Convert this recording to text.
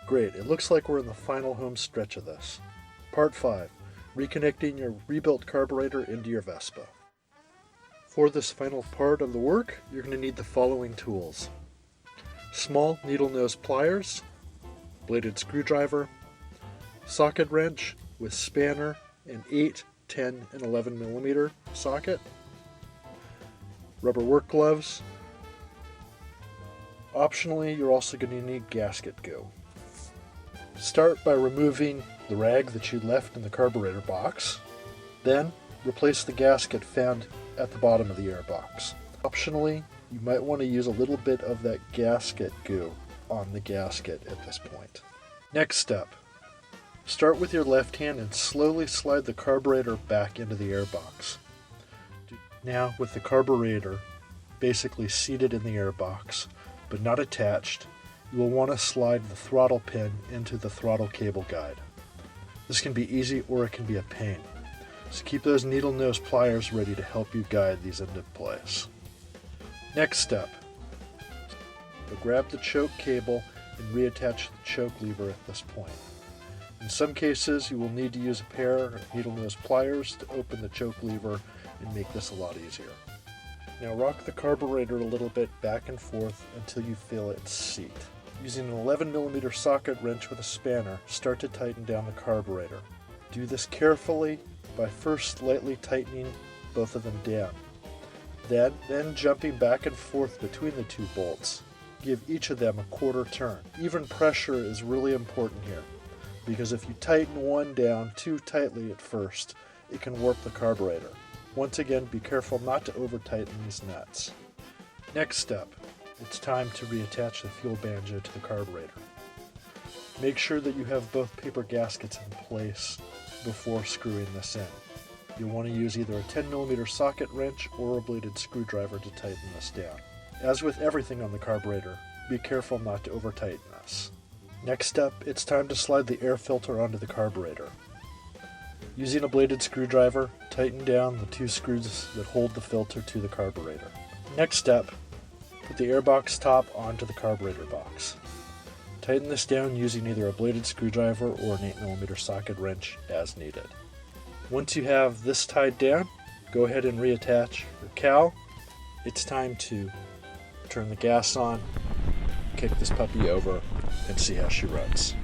Great, it looks like we're in the final home stretch of this. Part 5. Reconnecting your rebuilt carburetor into your Vespa. For this final part of the work, you're going to need the following tools. Small needle nose pliers, bladed screwdriver, socket wrench with spanner and 8, 10, and 11 millimeter socket, rubber work gloves. Optionally, you're also going to need Gasket Goo. Start by removing the rag that you left in the carburetor box. Then, replace the gasket found at the bottom of the airbox. Optionally, you might want to use a little bit of that gasket goo on the gasket at this point. Next step. Start with your left hand and slowly slide the carburetor back into the airbox. Now, with the carburetor basically seated in the airbox, but not attached, you will want to slide the throttle pin into the throttle cable guide. This can be easy or it can be a pain, so keep those needle nose pliers ready to help you guide these into place. Next step, grab the choke cable and reattach the choke lever at this point. In some cases, you will need to use a pair of needle nose pliers to open the choke lever and make this a lot easier. Now rock the carburetor a little bit back and forth until you feel its seat. Using an 11mm socket wrench with a spanner, start to tighten down the carburetor. Do this carefully by first lightly tightening both of them down. Then jumping back and forth between the two bolts. Give each of them a quarter turn. Even pressure is really important here, because if you tighten one down too tightly at first, it can warp the carburetor. Once again, be careful not to over-tighten these nuts. Next step, it's time to reattach the fuel banjo to the carburetor. Make sure that you have both paper gaskets in place before screwing this in. You'll want to use either a 10mm socket wrench or a bladed screwdriver to tighten this down. As with everything on the carburetor, be careful not to over-tighten this. Next up, it's time to slide the air filter onto the carburetor. Using a bladed screwdriver, tighten down the two screws that hold the filter to the carburetor. Next step, put the airbox top onto the carburetor box. Tighten this down using either a bladed screwdriver or an 8mm socket wrench as needed. Once you have this tied down, go ahead and reattach your cowl. It's time to turn the gas on, kick this puppy over, and see how she runs.